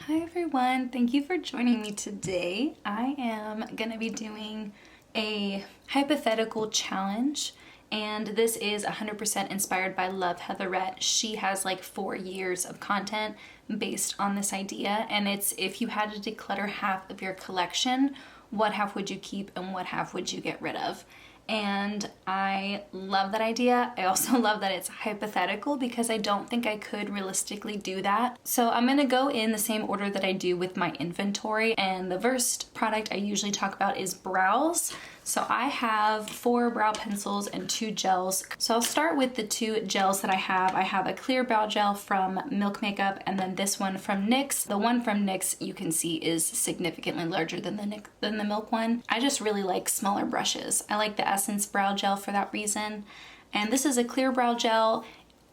Hi everyone, thank you for joining me today. I am gonna be doing a hypothetical challenge, and this is 100% inspired by Love Heatherette. She has like 4 years of content based on this idea, and it's if you had to declutter half of your collection, what half would you keep and what half would you get rid of? And I love that idea. I also love that it's hypothetical because I don't think I could realistically do that. So I'm gonna go in the same order that I do with my inventory, and the first product I usually talk about is brows. So I have 4 brow pencils and 2 gels. So I'll start with the 2 gels that I have. I have a clear brow gel from Milk Makeup and then this one from NYX. The one from NYX you can see is significantly larger than the Milk one. I just really like smaller brushes. I like the Essence brow gel for that reason. And this is a clear brow gel,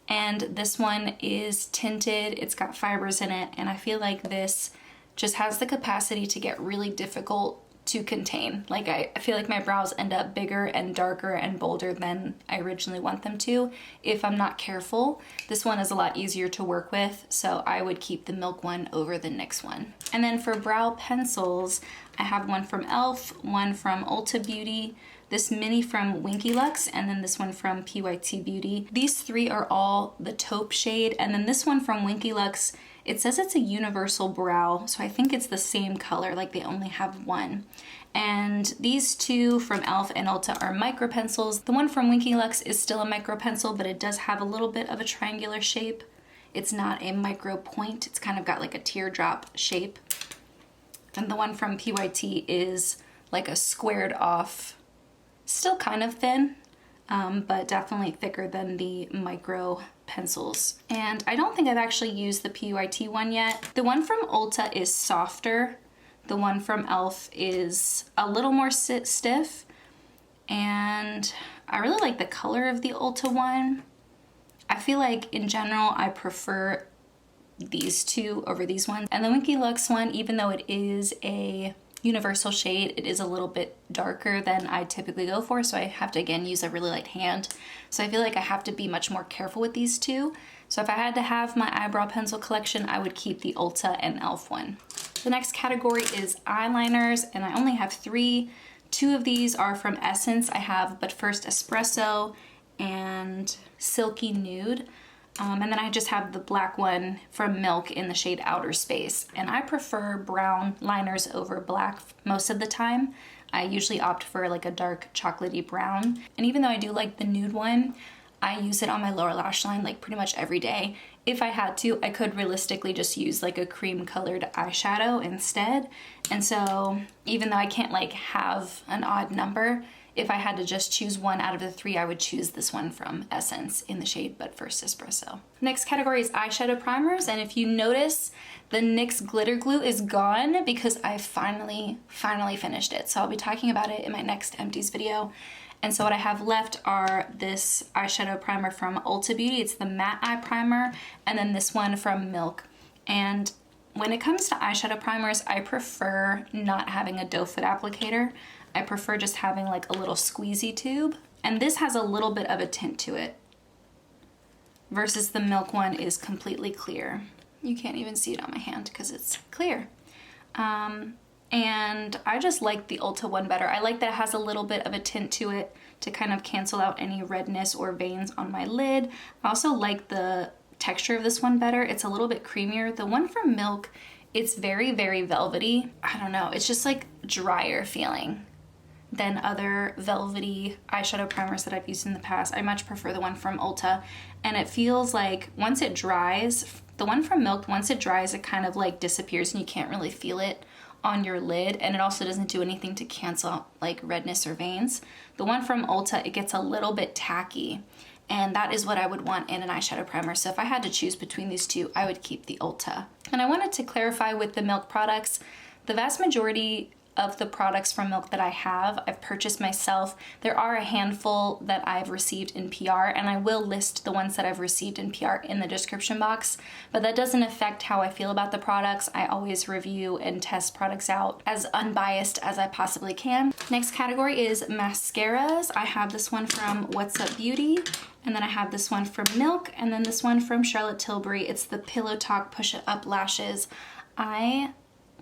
and this one is tinted. It's got fibers in it, and I feel like this just has the capacity to get really difficult to contain. Like I feel like my brows end up bigger and darker and bolder than I originally want them to if I'm not careful. This one is a lot easier to work with, so I would keep the Milk one over the NYX one. And then for brow pencils, I have one from e.l.f., one from Ulta Beauty, this mini from Winky Lux, and then this one from PYT Beauty. These 3 are all the taupe shade, and then this one from Winky Lux, it says it's a universal brow, so I think it's the same color, like they only have one. And these 2 from e.l.f. and Ulta are micro pencils. The one from Winky Lux is still a micro pencil, but it does have a little bit of a triangular shape. It's not a micro point, it's kind of got like a teardrop shape. And the one from PYT is like a squared off, still kind of thin, but definitely thicker than the micro pencils. And I don't think I've actually used the PYT one yet. The one from Ulta is softer. The one from e.l.f. is a little more stiff. And I really like the color of the Ulta one. I feel like in general I prefer these 2 over these ones. And the Winky Lux one, even though it is a universal shade, it is a little bit darker than I typically go for, so I have to again use a really light hand. So I feel like I have to be much more careful with these 2. So if I had to have my eyebrow pencil collection, I would keep the Ulta and e.l.f. one. The next category is eyeliners, and I only have 3. 2 of these are from Essence. I have But First Espresso and Silky Nude. And then I just have the black one from Milk in the shade Outer Space. And I prefer brown liners over black most of the time. I usually opt for like a dark chocolatey brown. And even though I do like the nude one, I use it on my lower lash line like pretty much every day. If I had to, I could realistically just use like a cream colored eyeshadow instead. And so even though I can't like have an odd number, if I had to just choose one out of the 3, I would choose this one from Essence in the shade But First Espresso. Next category is eyeshadow primers, and if you notice, the NYX glitter glue is gone because I finally finished it. So I'll be talking about it in my next empties video. And so what I have left are this eyeshadow primer from Ulta Beauty. It's the matte eye primer, and then this one from Milk. And when it comes to eyeshadow primers, I prefer not having a doe foot applicator. I prefer just having like a little squeezy tube. And this has a little bit of a tint to it versus the Milk one is completely clear. You can't even see it on my hand because it's clear. And I just like the Ulta one better. I like that it has a little bit of a tint to it to kind of cancel out any redness or veins on my lid. I also like the texture of this one better. It's a little bit creamier. The one from Milk, it's very, very velvety. I don't know, it's just like drier feeling than other velvety eyeshadow primers that I've used in the past. I much prefer the one from Ulta, and it feels like once it dries, the one from Milk, once it dries, it kind of like disappears and you can't really feel it on your lid, and it also doesn't do anything to cancel out like redness or veins. The one from Ulta, it gets a little bit tacky, and that is what I would want in an eyeshadow primer. So if I had to choose between these 2, I would keep the Ulta. And I wanted to clarify with the Milk products, the vast majority of the products from Milk that I've purchased myself. There are a handful that I've received in PR, and I will list the ones that I've received in PR in the description box, but that doesn't affect how I feel about the products. I always review and test products out as unbiased as I possibly can. Next category is mascaras. I have this one from What's Up Beauty, and then I have this one from Milk, and then this one from Charlotte Tilbury. It's the Pillow Talk Push It Up Lashes. I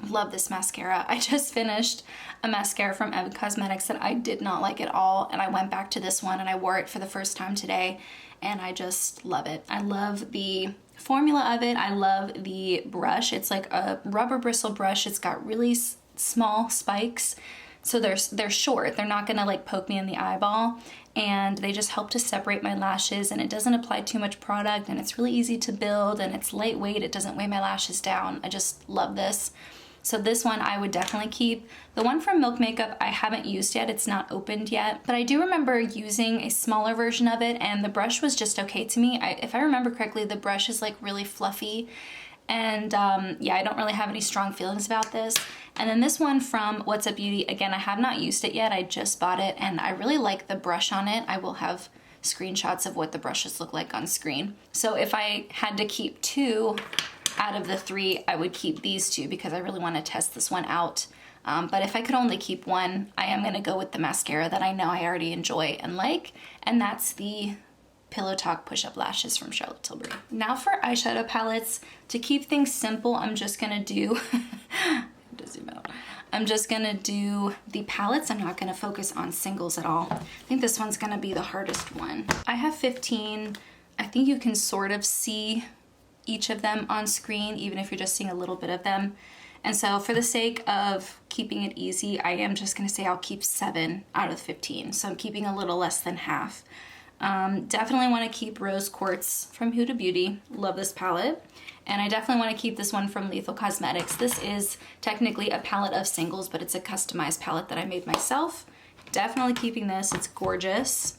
love this mascara. I just finished a mascara from Evan Cosmetics that I did not like at all, and I went back to this one and I wore it for the first time today, and I just love it. I love the formula of it. I love the brush. It's like a rubber bristle brush. It's got really small spikes, so they're short. They're not gonna like poke me in the eyeball, and they just help to separate my lashes, and it doesn't apply too much product, and it's really easy to build, and it's lightweight. It doesn't weigh my lashes down. I just love this. So this one I would definitely keep. The one from Milk Makeup I haven't used yet. It's not opened yet, but I do remember using a smaller version of it, and the brush was just okay to me. If I remember correctly, the brush is like really fluffy, and yeah, I don't really have any strong feelings about this. And then this one from What's Up Beauty, again, I have not used it yet. I just bought it, and I really like the brush on it. I will have screenshots of what the brushes look like on screen. So if I had to keep two out of the three, I would keep these two because I really want to test this one out. But if I could only keep one, I am going to go with the mascara that I know I already enjoy and like, and that's the Pillow Talk Push-Up Lashes from Charlotte Tilbury. Now for eyeshadow palettes, to keep things simple, I'm just going to do I'm just gonna do the palettes. I'm not gonna focus on singles at all. I think this one's gonna be the hardest one. I have 15. I think you can sort of see each of them on screen, even if you're just seeing a little bit of them. And so for the sake of keeping it easy, I am just gonna say I'll keep 7 out of 15. So I'm keeping a little less than half. Definitely wanna keep Rose Quartz from Huda Beauty. Love this palette. And I definitely want to keep this one from Lethal Cosmetics. This is technically a palette of singles, but it's a customized palette that I made myself. Definitely keeping this. It's gorgeous.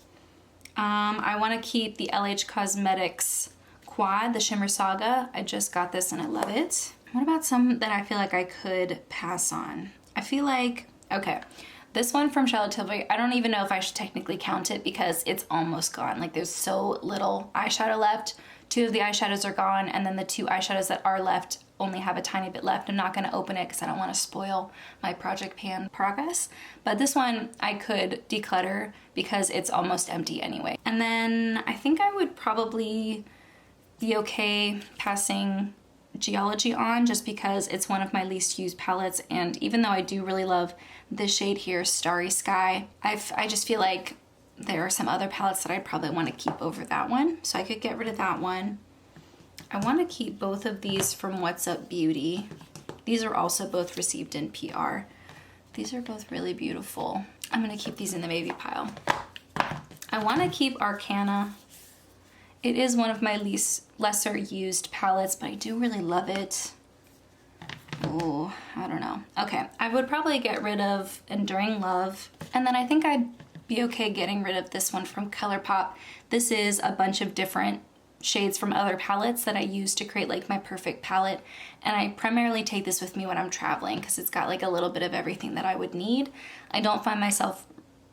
I want to keep the LH Cosmetics Quad, the Shimmer Saga. I just got this and I love it. What about some that I feel like I could pass on? I feel like, okay, this one from Charlotte Tilbury, I don't even know if I should technically count it because it's almost gone. Like there's so little eyeshadow left. 2 of the eyeshadows are gone, and then the 2 eyeshadows that are left only have a tiny bit left. I'm not going to open it because I don't want to spoil my project pan progress. But this one I could declutter because it's almost empty anyway. And then I think I would probably be okay passing Geology on just because it's one of my least used palettes, and even though I do really love this shade here, Starry Sky, I just feel like there are some other palettes that I'd probably want to keep over that one, so I could get rid of that one. I want to keep both of these from What's Up Beauty. These are also both received in PR. These are both really beautiful. I'm going to keep these in the maybe pile. I want to keep Arcana. It is one of my lesser used palettes, but I do really love it. Oh, I don't know. Okay, I would probably get rid of Enduring Love, and then I think I'd be okay getting rid of this one from ColourPop. This is a bunch of different shades from other palettes that I use to create like my perfect palette, and I primarily take this with me when I'm traveling because it's got like a little bit of everything that I would need. I don't find myself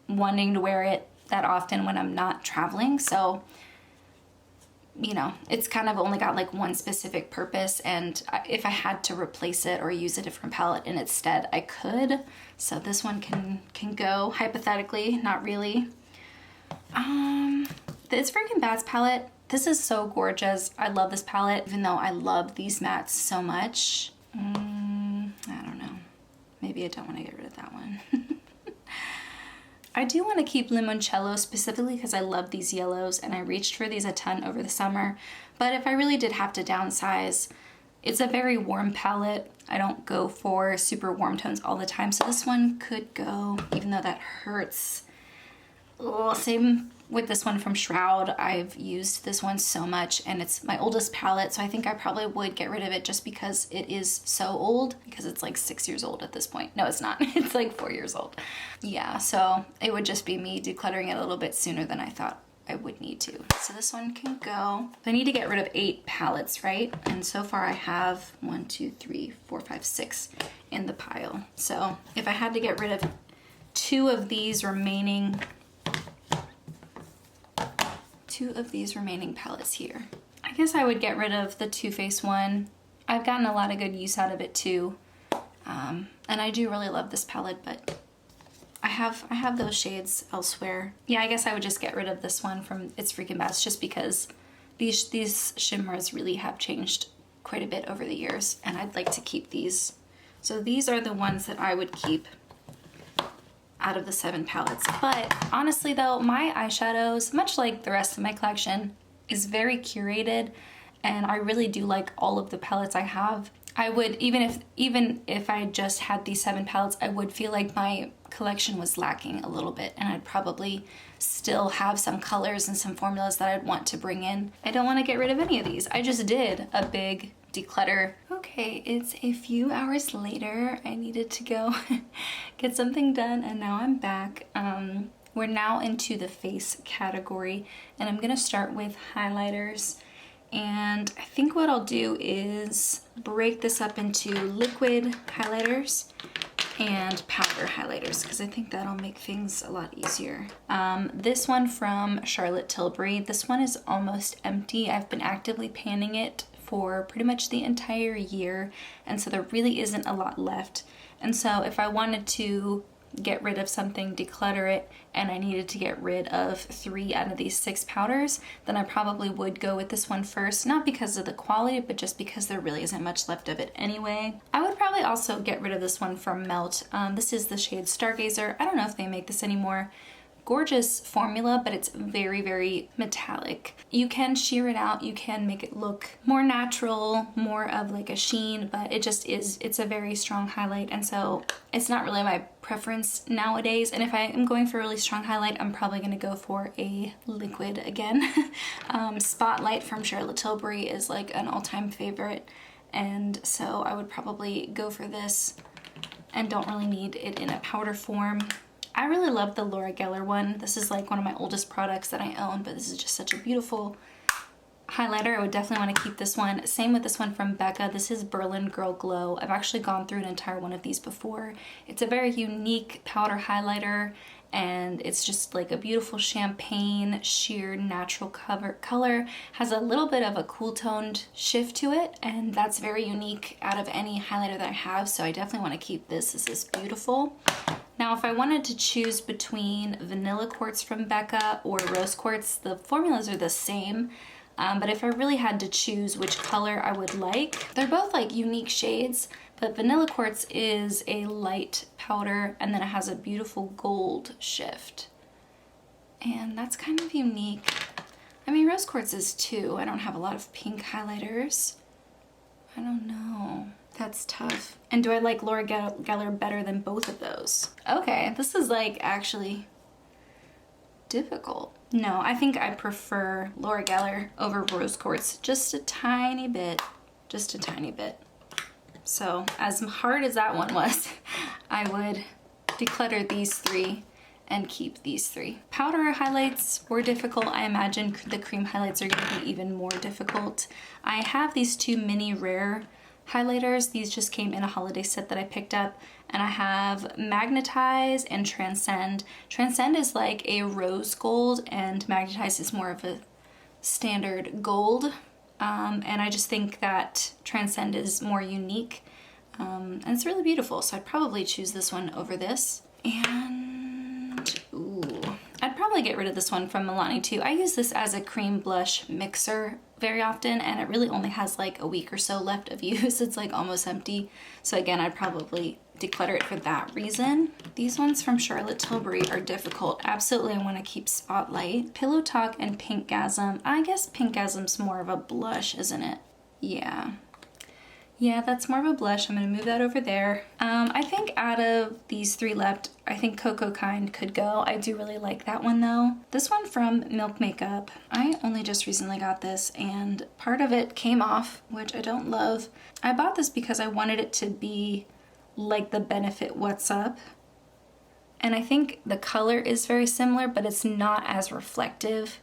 wanting to wear it that often when I'm not traveling, so you know, it's kind of only got like one specific purpose, and if I had to replace it or use a different palette in its stead, I could. So this one can go, hypothetically, not really. It's Freaking Bats palette. This is so gorgeous. I love this palette, even though I love these mattes so much. I don't know. Maybe I don't want to get rid of that one. I do want to keep Limoncello specifically because I love these yellows and I reached for these a ton over the summer. But if I really did have to downsize, it's a very warm palette. I don't go for super warm tones all the time, so this one could go, even though that hurts. Oh, same with this one from Shroud. I've used this one so much and it's my oldest palette, so I think I probably would get rid of it just because it is so old, because it's like 6 years old at this point. No, it's not. It's like 4 years old. Yeah, so it would just be me decluttering it a little bit sooner than I thought I would need to. So this one can go. I need to get rid of 8 palettes, right? And so far I have 1, 2, 3, 4, 5, 6 in the pile. So if I had to get rid of 2 of these remaining palettes here, I guess I would get rid of the Too Faced one. I've gotten a lot of good use out of it too. And I do really love this palette, but I have those shades elsewhere. Yeah, I guess I would just get rid of this one from It's Freaking Bats just because these shimmers really have changed quite a bit over the years, and I'd like to keep these. So these are the ones that I would keep out of the 7 palettes. But honestly though, my eyeshadows, much like the rest of my collection, is very curated, and I really do like all of the palettes I have. I would, even if I just had these 7 palettes, I would feel like my collection was lacking a little bit, and I'd probably still have some colors and some formulas that I'd want to bring in. I don't want to get rid of any of these. I just did a big declutter. Okay, it's a few hours later. I needed to go get something done, and now I'm back. We're now into the face category, and I'm gonna start with highlighters. And I think what I'll do is break this up into liquid highlighters and powder highlighters, because I think that'll make things a lot easier. This one from Charlotte Tilbury, this one is almost empty. I've been actively panning it for pretty much the entire year, and so there really isn't a lot left. And so if I wanted to get rid of something, declutter it, and I needed to get rid of 3 out of these 6 powders, then I probably would go with this one first, not because of the quality, but just because there really isn't much left of it anyway. I would probably also get rid of this one from Melt. This is the shade Stargazer. I don't know if they make this anymore. Gorgeous formula, but it's very, very metallic. You can sheer it out, you can make it look more natural, more of like a sheen, but it just is, it's a very strong highlight, and so it's not really my preference nowadays. And if I am going for a really strong highlight, I'm probably gonna go for a liquid again. Spotlight from Charlotte Tilbury is like an all-time favorite, and so I would probably go for this and don't really need it in a powder form. I really love the Laura Geller one. This is like one of my oldest products that I own, but this is just such a beautiful highlighter. I would definitely want to keep this one. Same with this one from Becca. This is Berlin Girl Glow. I've actually gone through an entire one of these before. It's a very unique powder highlighter, and it's just like a beautiful champagne, sheer, natural color. Has a little bit of a cool toned shift to it, and that's very unique out of any highlighter that I have, so I definitely want to keep this. This is beautiful. Now, if I wanted to choose between Vanilla Quartz from Becca or Rose Quartz, the formulas are the same, but if I really had to choose which color I would like, they're both like unique shades, but Vanilla Quartz is a light powder, and then it has a beautiful gold shift, and that's kind of unique. I mean, Rose Quartz is too. I don't have a lot of pink highlighters. I don't know. That's tough. And do I like Laura Geller better than both of those? Okay, this is like actually difficult. No, I think I prefer Laura Geller over Rose Quartz just a tiny bit, just a tiny bit. So as hard as that one was, I would declutter these 3 and keep these 3. Powder highlights were difficult. I imagine the cream highlights are gonna be even more difficult. I have these 2 mini rare highlighters. These just came in a holiday set that I picked up, and I have Magnetize and Transcend. Transcend is like a rose gold, and Magnetize is more of a standard gold, and I just think that Transcend is more unique, and it's really beautiful, so I'd probably choose this one over this. And ooh, I'd probably get rid of this one from Milani too. I use this as a cream blush mixer very often, and it really only has like a week or so left of use. It's like almost empty. So again, I'd probably declutter it for that reason. These ones from Charlotte Tilbury are difficult. Absolutely, I want to keep Spotlight. Pillow Talk and Pinkgasm. I guess Pinkgasm's more of a blush, isn't it? Yeah. Yeah, that's more of a blush. I'm gonna move that over there. I think out of these 3 left, I think Cocoa Kind could go. I do really like that one though. This one from Milk Makeup. I only just recently got this, and part of it came off, which I don't love. I bought this because I wanted it to be like the Benefit What's Up. And I think the color is very similar, but it's not as reflective.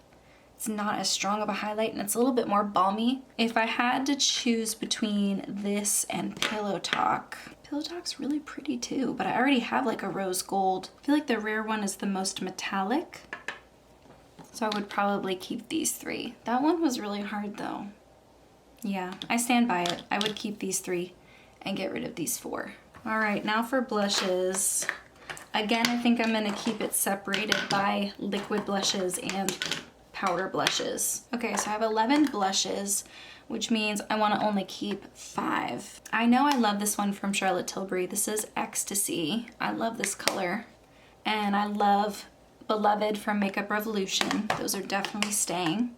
It's not as strong of a highlight, and it's a little bit more balmy. If I had to choose between this and Pillow Talk, Pillow Talk's really pretty too, but I already have like a rose gold. I feel like the rare one is the most metallic, so I would probably keep these 3. That one was really hard though. Yeah, I stand by it. I would keep these 3 and get rid of these 4. All right, now for blushes. Again, I think I'm gonna keep it separated by liquid blushes and powder blushes. Okay, so I have 11 blushes, which means I want to only keep 5. I know I love this one from Charlotte Tilbury. This is Ecstasy. I love this color. And I love Beloved from Makeup Revolution. Those are definitely staying.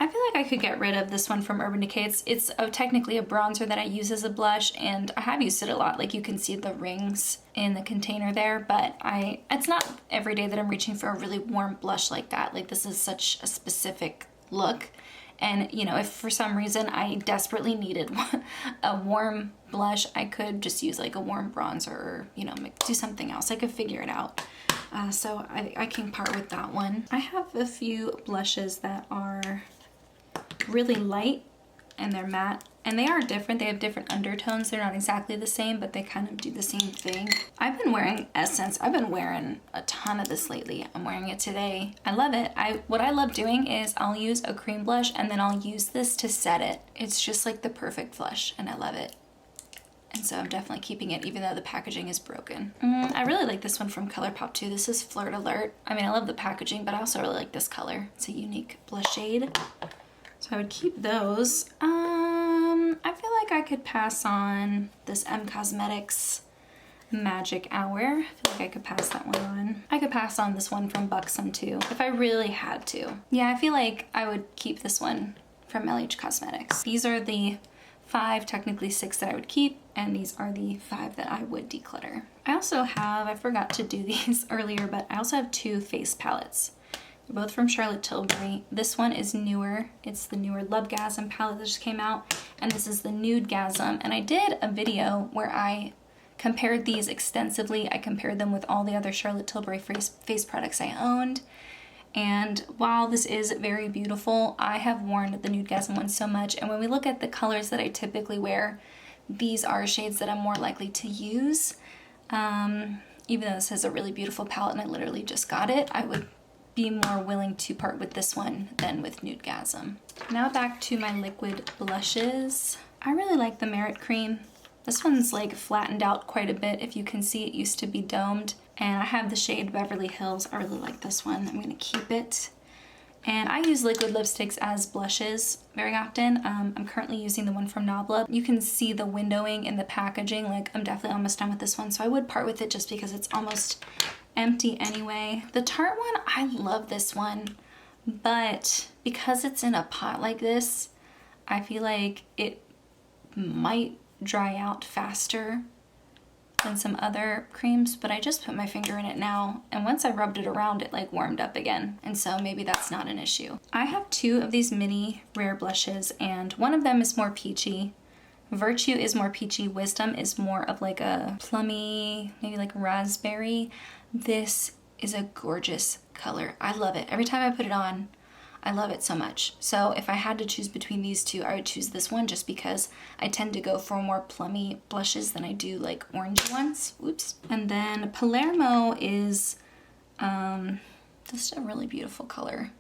I feel like I could get rid of this one from Urban Decay. It's technically a bronzer that I use as a blush, and I have used it a lot. Like, you can see the rings in the container there, but it's not every day that I'm reaching for a really warm blush like that. Like, this is such a specific look. And, you know, if for some reason I desperately needed a warm blush, I could just use like a warm bronzer or, you know, do something else. I could figure it out. So I can part with that one. I have a few blushes that are really light and they're matte, and they are different. They have different undertones. They're not exactly the same, but they kind of do the same thing. I've been wearing Essence. I've been wearing a ton of this lately. I'm wearing it today. I love it. What I love doing is I'll use a cream blush and then I'll use this to set it. It's just like the perfect blush and I love it. And so I'm definitely keeping it even though the packaging is broken. I really like this one from ColourPop too. This is Flirt Alert. I mean, I love the packaging, but I also really like this color. It's a unique blush shade. So I would keep those. I feel like I could pass on this M Cosmetics Magic Hour. I feel like I could pass that one on. I could pass on this one from Buxom too, if I really had to. Yeah, I feel like I would keep this one from LH Cosmetics. These are the 5, technically 6 that I would keep, and these are the 5 that I would declutter. I also have, I forgot to do these earlier, but I also have 2 face palettes. They're both from Charlotte Tilbury. This one is newer. It's the newer Lovegasm palette that just came out, and this is the Nudegasm. And I did a video where I compared these extensively. I compared them with all the other Charlotte Tilbury face products I owned. And while this is very beautiful, I have worn the Nudegasm one so much. And when we look at the colors that I typically wear, these are shades that I'm more likely to use. Even though this is a really beautiful palette and I literally just got it, I would be more willing to part with this one than with Nudegasm. Now back to my liquid blushes. I really like the Merit Cream. This one's like flattened out quite a bit. If you can see, it used to be domed. And I have the shade Beverly Hills. I really like this one. I'm gonna keep it. And I use liquid lipsticks as blushes very often. I'm currently using the one from Nabla. You can see the windowing in the packaging. Like, I'm definitely almost done with this one, so I would part with it just because it's almost empty anyway. The Tarte one, I love this one, but because it's in a pot like this, I feel like it might dry out faster than some other creams, but I just put my finger in it now, and once I rubbed it around, it like warmed up again, and so maybe that's not an issue. I have 2 of these mini rare blushes, and one of them is more peachy. Virtue is more peachy. Wisdom is more of like a plummy, maybe like raspberry. This is a gorgeous color. I love it. Every time I put it on, I love it so much. So if I had to choose between these 2, I would choose this one just because I tend to go for more plummy blushes than I do like orangey ones. Oops. And then Palermo is just a really beautiful color.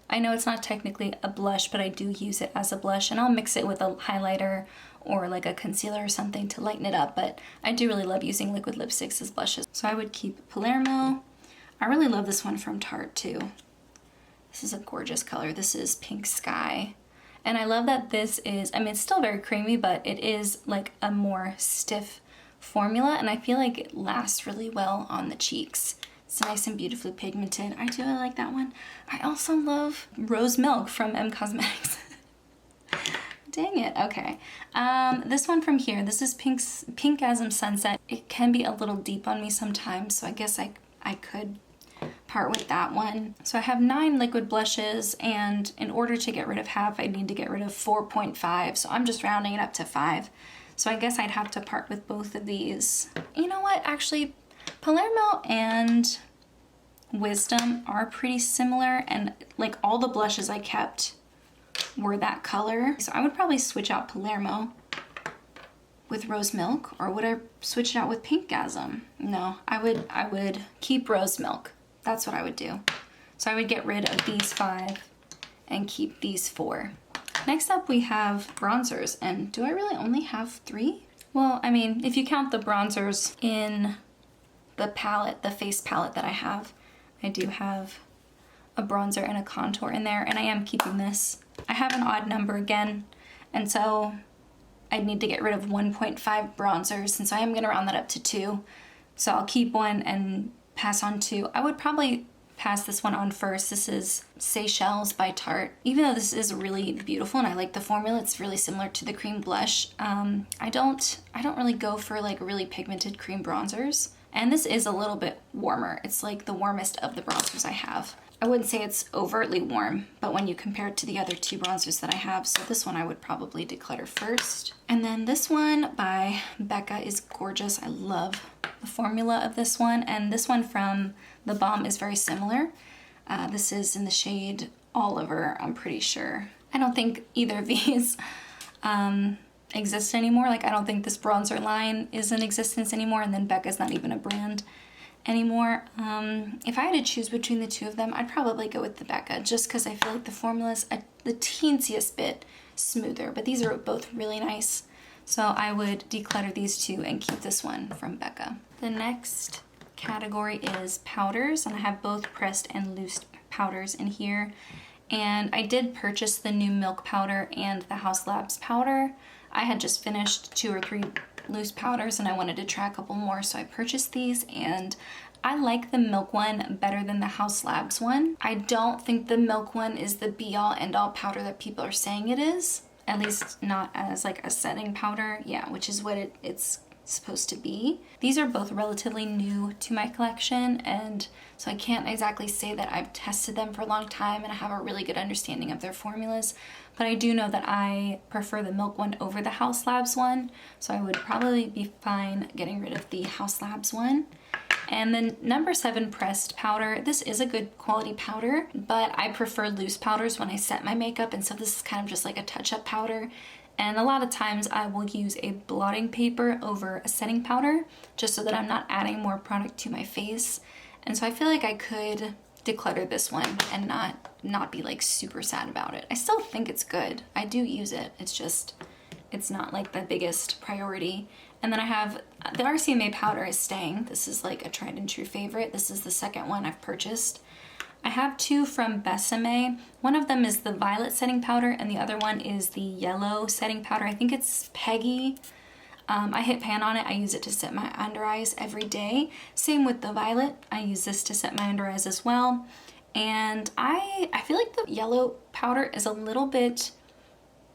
I know it's not technically a blush, but I do use it as a blush, and I'll mix it with a highlighter or like a concealer or something to lighten it up, but I do really love using liquid lipsticks as blushes. So I would keep Palermo. I really love this one from Tarte too. This is a gorgeous color. This is Pink Sky. And I love that this is, I mean, it's still very creamy, but it is like a more stiff formula, and I feel like it lasts really well on the cheeks. It's nice and beautifully pigmented. I do really like that one. I also love Rose Milk from M Cosmetics. Dang it, okay. This one from here, this is Pinkgasm Sunset. It can be a little deep on me sometimes, so I guess I could part with that one. So I have 9 liquid blushes, and in order to get rid of half, I need to get rid of 4.5, so I'm just rounding it up to 5. So I guess I'd have to part with both of these. You know what, actually, Palermo and Wisdom are pretty similar, and like all the blushes I kept were that color. So I would probably switch out Palermo with Rose Milk, or would I switch it out with Pinkgasm? No, I would keep Rose Milk. That's what I would do. So I would get rid of these 5 and keep these 4. Next up we have bronzers, and do I really only have 3? Well, I mean, if you count the bronzers in the palette, the face palette that I do have a bronzer and a contour in there, and I am keeping this. I have an odd number again, and so I need to get rid of 1.5 bronzers, and so I am gonna round that up to 2. So I'll keep 1 and pass on 2. I would probably pass this one on first. This is Seychelles by Tarte. Even though this is really beautiful and I like the formula, it's really similar to the cream blush. I don't really go for like really pigmented cream bronzers. And this is a little bit warmer. It's like the warmest of the bronzers I have. I wouldn't say it's overtly warm, but when you compare it to the other 2 bronzers that I have, so this one I would probably declutter first. And then this one by Becca is gorgeous. I love the formula of this one, and this one from The Balm is very similar. This is in the shade Oliver, I'm pretty sure. I don't think either of these exist anymore. Like, I don't think this bronzer line is in existence anymore, and then Becca's not even a brand anymore. If I had to choose between the 2 of them, I'd probably go with the Becca, just because I feel like the formula's the teensiest bit smoother, but these are both really nice. So I would declutter these 2 and keep this one from Becca. The next category is powders, and I have both pressed and loose powders in here. And I did purchase the new Milk powder and the Haus Labs powder. I had just finished 2 or 3 loose powders and I wanted to try a couple more, so I purchased these, and I like the Milk one better than the Haus Labs one. I don't think the Milk one is the be-all end-all powder that people are saying it is, at least not as like a setting powder, yeah, which is what it's supposed to be. These are both relatively new to my collection, and so I can't exactly say that I've tested them for a long time and I have a really good understanding of their formulas, but I do know that I prefer the Milk one over the Haus Labs one, so I would probably be fine getting rid of the Haus Labs one. And then number 7 pressed powder. This is a good quality powder, but I prefer loose powders when I set my makeup, and so this is kind of just like a touch-up powder. And a lot of times I will use a blotting paper over a setting powder, just so that I'm not adding more product to my face. And so I feel like I could declutter this one and not be like super sad about it. I still think it's good. I do use it. It's not like the biggest priority. And then I have the RCMA powder is staying. This is like a tried and true favorite. This is the second one I've purchased. I have 2 from Besame. One of them is the violet setting powder and the other one is the yellow setting powder. I think it's Peggy. I hit pan on it. I use it to set my under eyes every day. Same with the violet. I use this to set my under eyes as well. And I feel like the yellow powder is a little bit,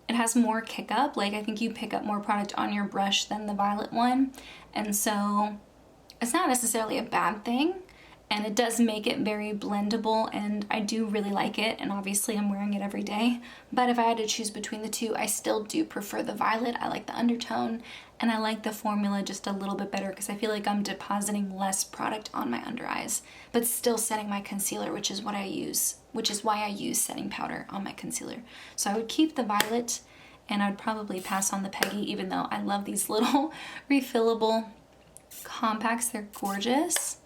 it has more kick up. Like, I think you pick up more product on your brush than the violet one. And so it's not necessarily a bad thing. And it does make it very blendable, and I do really like it, and obviously I'm wearing it every day. But if I had to choose between the 2, I still do prefer the violet. I like the undertone, and I like the formula just a little bit better because I feel like I'm depositing less product on my under eyes, but still setting my concealer, which is why I use setting powder on my concealer. So I would keep the violet, and I'd probably pass on the Peggy, even though I love these little refillable compacts. They're gorgeous.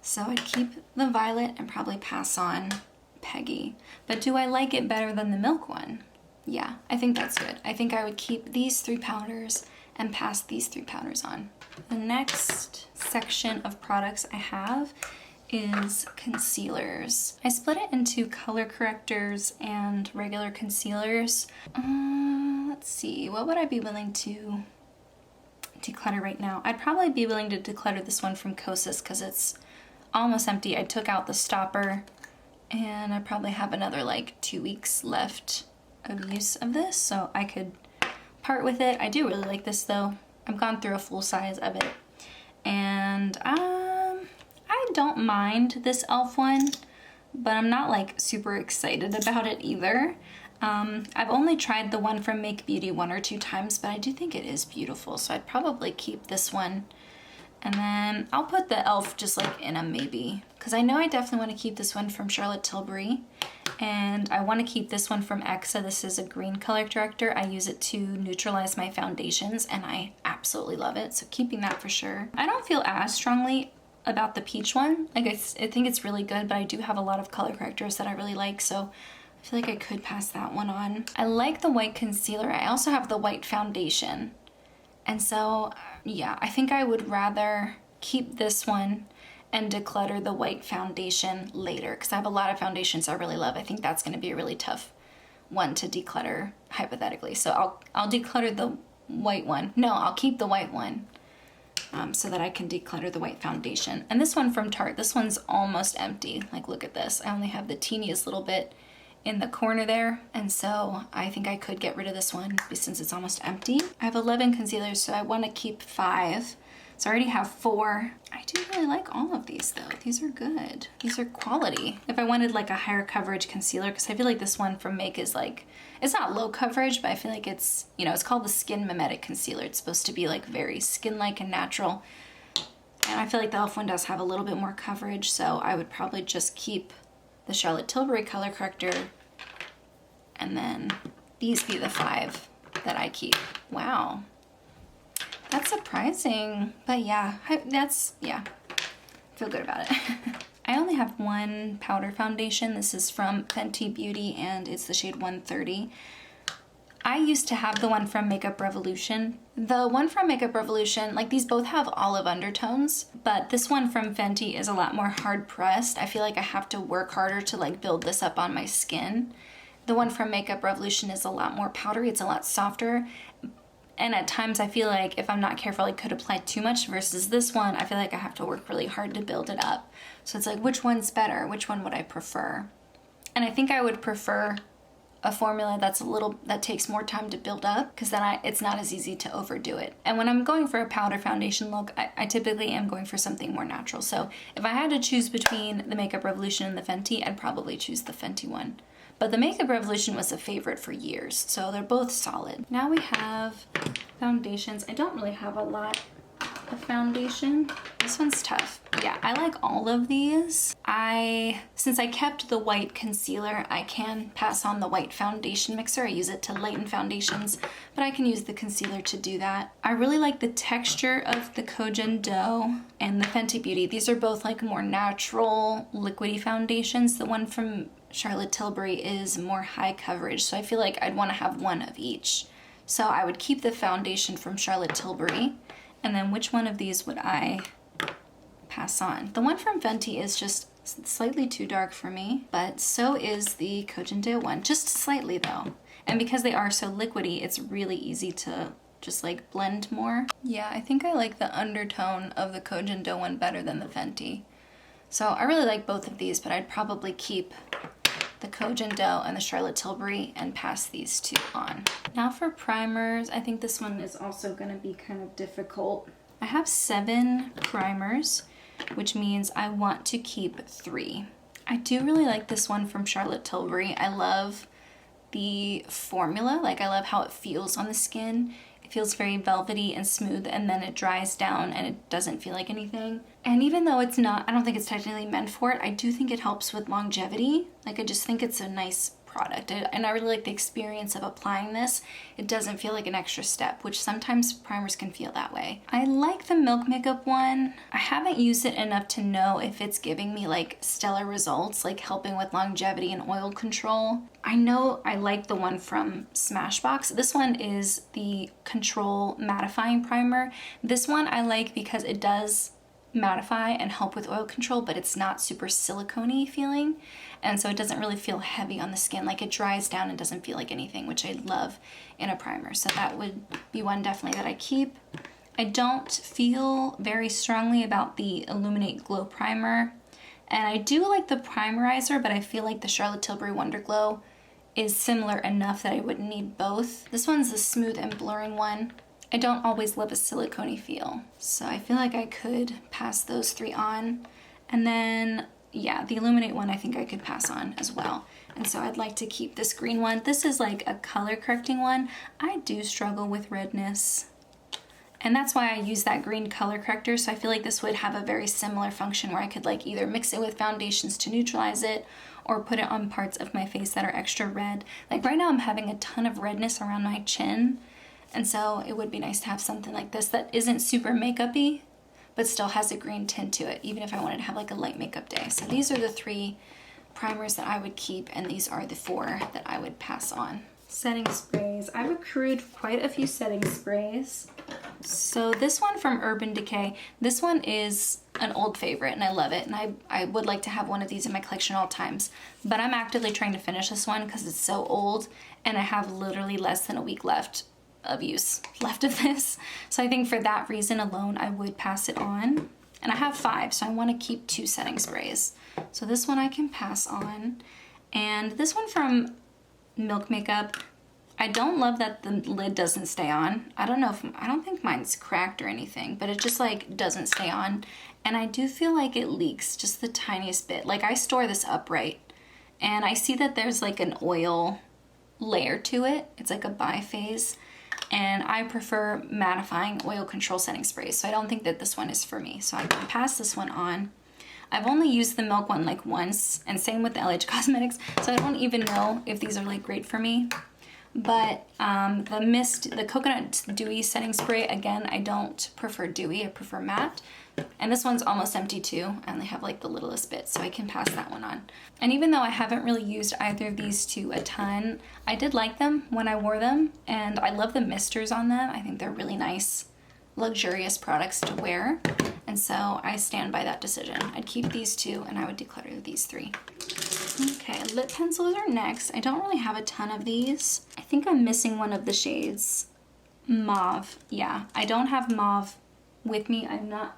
So I'd keep the violet and probably pass on Peggy. But do I like it better than the Milk one? Yeah, I think that's good. I think I would keep these 3 powders and pass these 3 powders on. The next section of products I have is concealers. I split it into color correctors and regular concealers. Let's see, what would I be willing to declutter right now? I'd probably be willing to declutter this one from Kosas because it's almost empty. I took out the stopper and I probably have another like 2 weeks left of use of this, so I could part with it. I do really like this though. I've gone through a full size of it, and I don't mind this e.l.f. one, but I'm not like super excited about it either. I've only tried the one from Make Beauty 1 or 2 times, but I do think it is beautiful, so I'd probably keep this one. And then I'll put the e.l.f. just like in a maybe, because I know I definitely want to keep this one from Charlotte Tilbury, and I want to keep this one from Exa. This is a green color corrector. I use it to neutralize my foundations, and I absolutely love it, so keeping that for sure. I don't feel as strongly about the peach one. Like, I think it's really good, but I do have a lot of color correctors that I really like, so I feel like I could pass that one on. I like the white concealer. I also have the white foundation. And so, yeah, I think I would rather keep this one and declutter the white foundation later, because I have a lot of foundations I really love. I think that's going to be a really tough one to declutter hypothetically. So I'll declutter the white one. No, I'll keep the white one so that I can declutter the white foundation. And this one from Tarte, this one's almost empty. Like, look at this. I only have the teeniest little bit in the corner there, and so I think I could get rid of this one since it's almost empty. I have 11 concealers, so I want to keep 5. So I already have 4. I do really like all of these though. These are good. These are quality. If I wanted like a higher coverage concealer, because I feel like this one from Make is like, it's not low coverage, but I feel like it's, you know, it's called the Skin Mimetic Concealer. It's supposed to be like very skin-like and natural. And I feel like the e.l.f. one does have a little bit more coverage, so I would probably just keep the Charlotte Tilbury color corrector, and then these be the 5 that I keep. Wow, that's surprising, but yeah, yeah, feel good about it. I only have one powder foundation. This is from Fenty Beauty, and it's the shade 130. I used to have the one from Makeup Revolution. The one from Makeup Revolution, like these both have olive undertones, but this one from Fenty is a lot more hard pressed. I feel like I have to work harder to like build this up on my skin. The one from Makeup Revolution is a lot more powdery, it's a lot softer. And at times I feel like if I'm not careful, I could apply too much, versus this one, I feel like I have to work really hard to build it up. So it's like, which one's better? Which one would I prefer? And I think I would prefer a formula that takes more time to build up, because then it's not as easy to overdo it. And when I'm going for a powder foundation look, I typically am going for something more natural. So if I had to choose between the Makeup Revolution and the Fenty, I'd probably choose the Fenty one. But the Makeup Revolution was a favorite for years, so they're both solid. Now we have foundations. I don't really have a lot of foundation. This one's tough. Yeah, I like all of these. Since I kept the white concealer, I can pass on the white foundation mixer. I use it to lighten foundations, but I can use the concealer to do that. I really like the texture of the Kojan Dough and the Fenty Beauty. These are both like more natural, liquidy foundations. The one from Charlotte Tilbury is more high coverage, so I feel like I'd want to have one of each. So I would keep the foundation from Charlotte Tilbury, and then which one of these would I pass on? The one from Fenty is just slightly too dark for me, but so is the Kojan Dough one, just slightly though. And because they are so liquidy, it's really easy to just like blend more. Yeah, I think I like the undertone of the Kojan Dough one better than the Fenty. So I really like both of these, but I'd probably keep the Kojan Dough and the Charlotte Tilbury and pass these 2 on. Now for primers, I think this one is also gonna be kind of difficult. I have 7 primers, which means I want to keep 3. I do really like this one from Charlotte Tilbury. I love the formula, like I love how it feels on the skin. It feels very velvety and smooth, and then it dries down and it doesn't feel like anything. And even though it's not, I don't think it's technically meant for it, I do think it helps with longevity. Like, I just think it's a nice product, and I really like the experience of applying this. It doesn't feel like an extra step, which sometimes primers can feel that way. I like the Milk Makeup one. I haven't used it enough to know if it's giving me like stellar results, like helping with longevity and oil control. I know I like the one from Smashbox. This one is the Control Mattifying Primer. This one I like because it does mattify and help with oil control, but it's not super silicone-y feeling, and so it doesn't really feel heavy on the skin. Like, it dries down and doesn't feel like anything, which I love in a primer. So that would be one definitely that I keep. I don't feel very strongly about the Illuminate Glow Primer, and I do like the primerizer, but I feel like the Charlotte Tilbury Wonder Glow is similar enough that I wouldn't need both. This one's the Smooth and Blurring one. I don't always love a silicone-y feel, so I feel like I could pass those 3 on. And then, yeah, the Illuminate one I think I could pass on as well. And so I'd like to keep this green one. This is like a color correcting one. I do struggle with redness, and that's why I use that green color corrector. So I feel like this would have a very similar function where I could like either mix it with foundations to neutralize it, or put it on parts of my face that are extra red. Like right now I'm having a ton of redness around my chin, and so it would be nice to have something like this that isn't super makeup-y, but still has a green tint to it, even if I wanted to have like a light makeup day. So these are the 3 primers that I would keep, and these are the 4 that I would pass on. Setting sprays. I've accrued quite a few setting sprays. So this one from Urban Decay, this one is an old favorite and I love it, and I would like to have one of these in my collection at all times, but I'm actively trying to finish this one because it's so old and I have literally less than a week left of use left of this. So I think for that reason alone, I would pass it on. And I have 5, so I want to keep 2 setting sprays. So this one I can pass on. And this one from Milk Makeup, I don't love that the lid doesn't stay on. I don't think mine's cracked or anything, but it just like doesn't stay on. And I do feel like it leaks just the tiniest bit. Like I store this upright and I see that there's like an oil layer to it. It's like a biphase. And I prefer mattifying oil control setting sprays, so I don't think that this one is for me. So I can pass this one on. I've only used the Milk one like once, and same with the LH Cosmetics, so I don't even know if these are like great for me. But the Coconut Dewy setting spray, again, I don't prefer dewy, I prefer matte. And this one's almost empty too. I only have like the littlest bit, so I can pass that one on. And even though I haven't really used either of these two a ton, I did like them when I wore them, and I love the misters on them. I think they're really nice, luxurious products to wear. And so I stand by that decision. I'd keep these 2 and I would declutter these 3. Okay, lip pencils are next. I don't really have a ton of these. I think I'm missing one of the shades. Mauve. Yeah, I don't have mauve with me. I'm not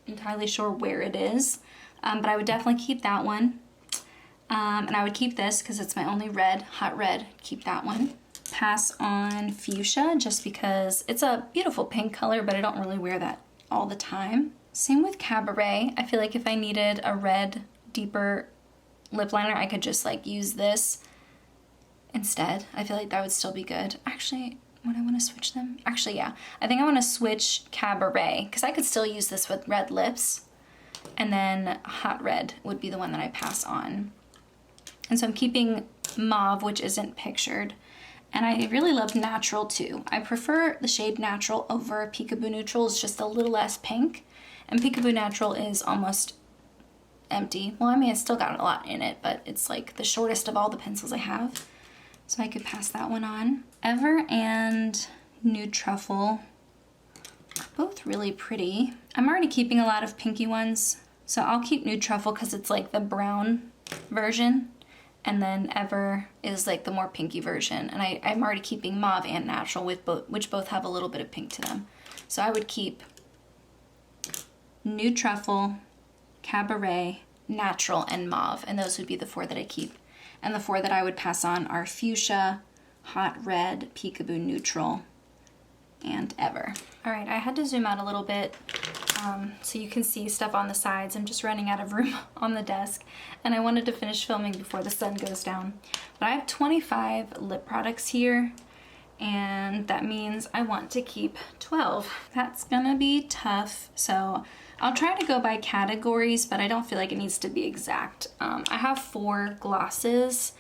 entirely sure where it is, but I would definitely keep that one. And I would keep this because it's my only red, hot red. Keep that one. Pass on fuchsia just because it's a beautiful pink color, but I don't really wear that all the time. Same with Cabaret. I feel like if I needed a red, deeper lip liner, I could just like use this instead. I feel like that would still be good. Actually, would I want to switch them? Actually, yeah. I think I want to switch Cabaret because I could still use this with red lips. And then Hot Red would be the one that I pass on. And so I'm keeping Mauve, which isn't pictured. And I really love Natural too. I prefer the shade Natural over Peekaboo Neutral. It's just a little less pink. And Peekaboo Natural is almost empty. Well, I mean, it's still got a lot in it, but it's like the shortest of all the pencils I have. So I could pass that one on. Ever and Nude Truffle are both really pretty. I'm already keeping a lot of pinky ones, so I'll keep Nude Truffle because it's like the brown version, and then Ever is like the more pinky version. And I'm already keeping Mauve and Natural, with which both have a little bit of pink to them. So I would keep Nude Truffle, Cabaret, Natural, and Mauve, and those would be the 4 that I keep. And the 4 that I would pass on are Fuchsia, Hot Red, Peekaboo Neutral, and Ever. All right, I had to zoom out a little bit so you can see stuff on the sides. I'm just running out of room on the desk, and I wanted to finish filming before the sun goes down. But I have 25 lip products here, and that means I want to keep 12. That's gonna be tough, so I'll try to go by categories, but I don't feel like it needs to be exact. I have 4 glosses,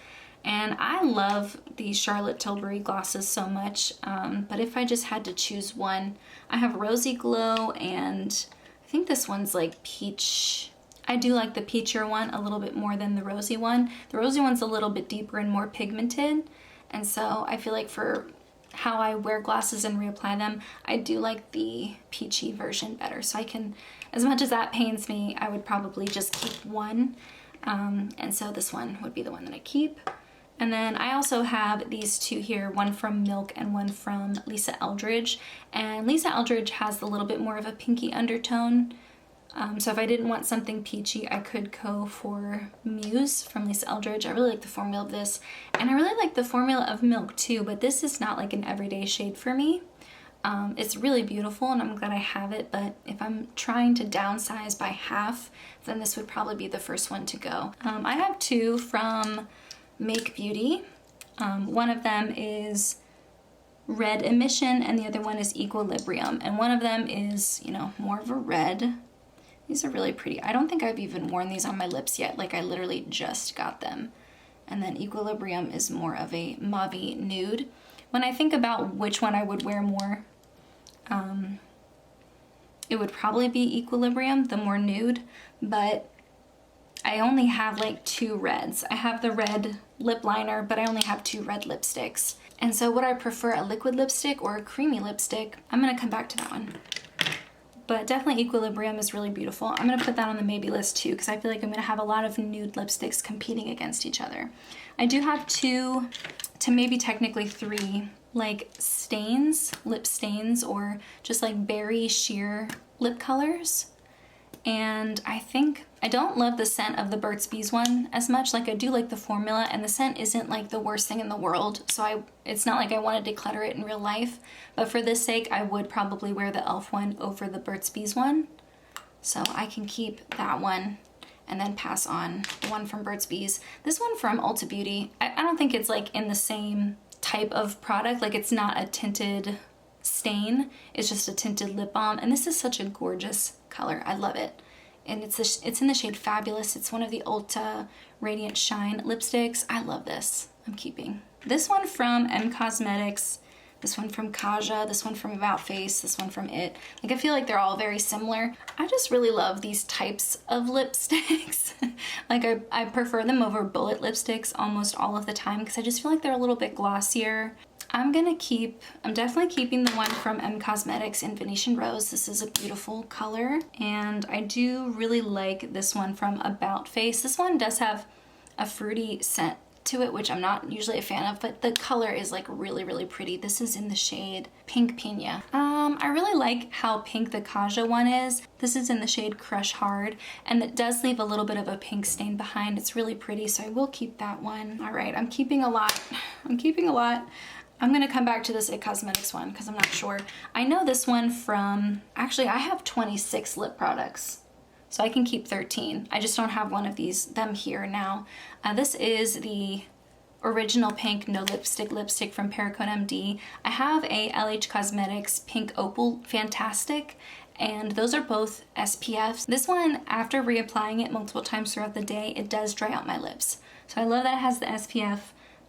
and I love these Charlotte Tilbury glosses so much, but if I just had to choose one, I have Rosy Glow, and I think this one's like peach. I do like the peachier one a little bit more than the rosy one. The rosy one's a little bit deeper and more pigmented, and so I feel like for how I wear glasses and reapply them, I do like the peachy version better. So I can, as much as that pains me, I would probably just keep one. And so this one would be the one that I keep. And then I also have these 2 here, one from Milk and one from Lisa Eldridge. And Lisa Eldridge has a little bit more of a pinky undertone. So if I didn't want something peachy, I could go for Muse from Lisa Eldridge. I really like the formula of this. And I really like the formula of Milk too, but this is not like an everyday shade for me. It's really beautiful and I'm glad I have it, but if I'm trying to downsize by half, then this would probably be the first one to go. I have 2 from Make Beauty. One of them is Red Emission and the other one is Equilibrium. And one of them is, you know, more of a red. These are really pretty. I don't think I've even worn these on my lips yet. Like I literally just got them. And then Equilibrium is more of a mauve nude. When I think about which one I would wear more, it would probably be Equilibrium, the more nude, but I only have like 2 reds. I have the red lip liner, but I only have 2 red lipsticks. And so would I prefer a liquid lipstick or a creamy lipstick? I'm gonna come back to that one. but definitely Equilibrium is really beautiful. I'm gonna put that on the maybe list too, because I feel like I'm gonna have a lot of nude lipsticks competing against each other. I do have 2 to maybe technically 3 like stains, lip stains, or just like berry sheer lip colors. And I don't love the scent of the Burt's Bees one as much. Like I do like the formula, and the scent isn't like the worst thing in the world. So it's not like I want to declutter it in real life, but for this sake, I would probably wear the e.l.f. one over the Burt's Bees one. So I can keep that one and then pass on the one from Burt's Bees. This one from Ulta Beauty, I don't think it's like in the same type of product. Like it's not a tinted stain, it's just a tinted lip balm, and this is such a gorgeous color. I love it. And it's in the shade Fabulous. It's one of the Ulta Radiant Shine lipsticks. I love this. I'm keeping this one from M Cosmetics, this one from Kaja, this one from About Face, this one from It. Like I feel like they're all very similar. I just really love these types of lipsticks. Like I prefer them over bullet lipsticks almost all of the time, because I just feel like they're a little bit glossier. I'm definitely keeping the one from M Cosmetics in Venetian Rose. This is a beautiful color. And I do really like this one from About Face. This one does have a fruity scent to it, which I'm not usually a fan of, but the color is like really, really pretty. This is in the shade Pink Pina. I really like how pink the Kaja one is. This is in the shade Crush Hard, and it does leave a little bit of a pink stain behind. It's really pretty, so I will keep that one. All right, I'm keeping a lot. I'm gonna come back to this It Cosmetics one because I'm not sure. I know this one from, actually I have 26 lip products, so I can keep 13. I just don't have one of them here now. This is the original pink no lipstick from Perricone MD. I have a LH Cosmetics Pink Opal Fantastic, and those are both SPFs. This one, after reapplying it multiple times throughout the day, it does dry out my lips. So I love that it has the SPF,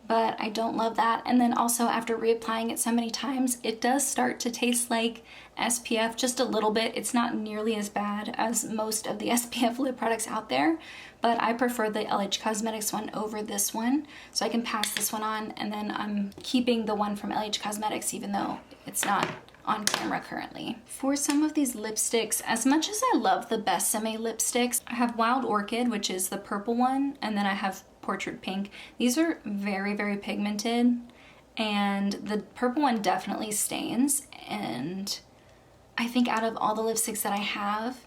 but I don't love that. And then also after reapplying it so many times, it does start to taste like SPF just a little bit. It's not nearly as bad as most of the SPF lip products out there, but I prefer the LH Cosmetics one over this one. So I can pass this one on, and then I'm keeping the one from LH Cosmetics even though it's not on camera currently. For some of these lipsticks, as much as I love the Besame lipsticks, I have Wild Orchid, which is the purple one, and then I have Portrait Pink. These are very, very pigmented, and the purple one definitely stains, and I think out of all the lipsticks that I have,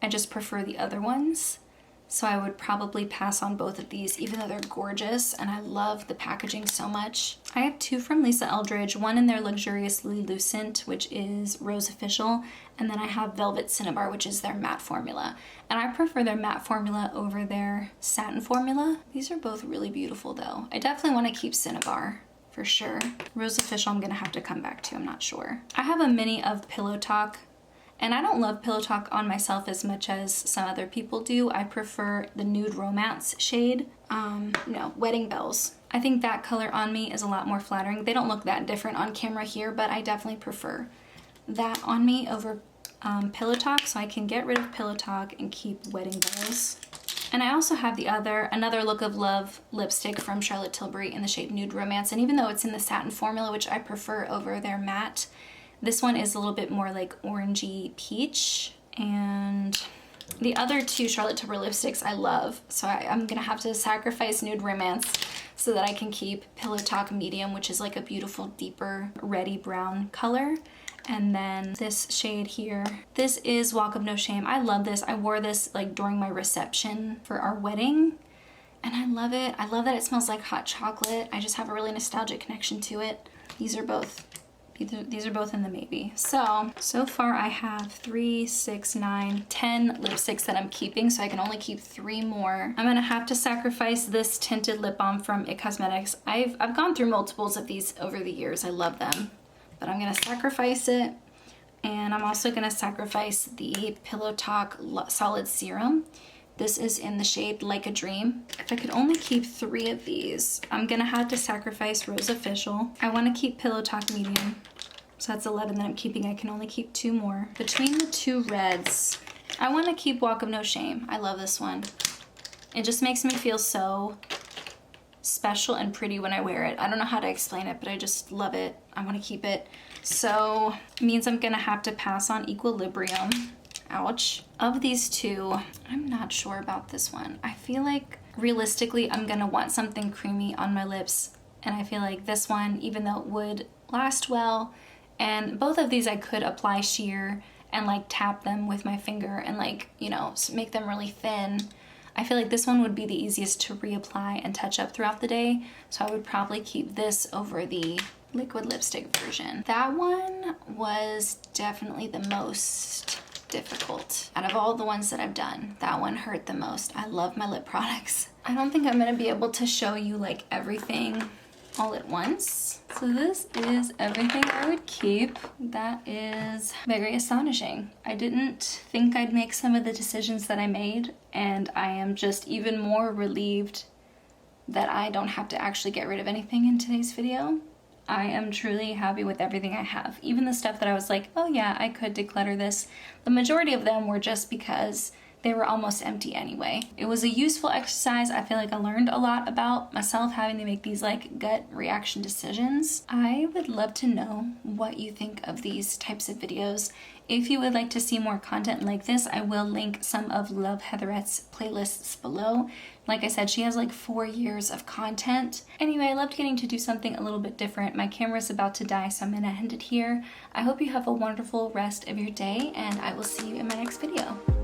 I just prefer the other ones. So I would probably pass on both of these, even though they're gorgeous and I love the packaging so much. I have 2 from Lisa Eldridge, one in their Luxuriously Lucent, which is Rose Official, and then I have Velvet Cinnabar, which is their matte formula. And I prefer their matte formula over their satin formula. These are both really beautiful though. I definitely want to keep Cinnabar for sure. Rose Official I'm gonna have to come back to, I'm not sure. I have a mini of Pillow Talk, and I don't love Pillow Talk on myself as much as some other people do. I prefer the Nude Romance shade. No, Wedding Bells. I think that color on me is a lot more flattering. They don't look that different on camera here, but I definitely prefer that on me over Pillow Talk, so I can get rid of Pillow Talk and keep Wedding Bells. And I also have another Look of Love lipstick from Charlotte Tilbury in the shade Nude Romance, and even though it's in the satin formula, which I prefer over their matte, this one is a little bit more like orangey peach. And the other 2 Charlotte Tilbury lipsticks I love, so I'm gonna have to sacrifice Nude Romance so that I can keep Pillow Talk Medium, which is like a beautiful deeper reddy brown color. And then this shade here, this is Walk of No Shame. I love this. I wore this like during my reception for our wedding, and I love it. I love that it smells like hot chocolate. I just have a really nostalgic connection to it. These are both in the maybe. So far I have 3, 6, 9, 10 lipsticks that I'm keeping, so I can only keep 3 more. I'm gonna have to sacrifice this tinted lip balm from It Cosmetics. I've gone through multiples of these over the years. I love them, but I'm gonna sacrifice it. And I'm also gonna sacrifice the Pillow Talk Solid Serum. This is in the shade Like a Dream. If I could only keep 3 of these, I'm gonna have to sacrifice Rose Official. I wanna keep Pillow Talk Medium. So that's 11 that I'm keeping. I can only keep 2 more. Between the 2 reds, I wanna keep Walk of No Shame. I love this one. It just makes me feel so special and pretty when I wear it. I don't know how to explain it, but I just love it. I wanna keep it. So it means I'm gonna have to pass on Equilibrium. Ouch. Of these two, I'm not sure about this one. I feel like realistically I'm gonna want something creamy on my lips, and I feel like this one, even though it would last well, and both of these I could apply sheer and like tap them with my finger and like, you know, make them really thin. I feel like this one would be the easiest to reapply and touch up throughout the day, so I would probably keep this over the liquid lipstick version. That one was definitely the most difficult. Out of all the ones that I've done, that one hurt the most. I love my lip products. I don't think I'm gonna be able to show you like everything all at once. So this is everything I would keep. That is very astonishing. I didn't think I'd make some of the decisions that I made, and I am just even more relieved that I don't have to actually get rid of anything in today's video. I am truly happy with everything I have. Even the stuff that I was like, oh yeah, I could declutter this. The majority of them were just because they were almost empty anyway. It was a useful exercise. I feel like I learned a lot about myself having to make these like gut reaction decisions. I would love to know what you think of these types of videos. If you would like to see more content like this, I will link some of Love Heatherette's playlists below. Like I said, she has like 4 years of content. Anyway, I loved getting to do something a little bit different. My camera's about to die, so I'm gonna end it here. I hope you have a wonderful rest of your day, and I will see you in my next video.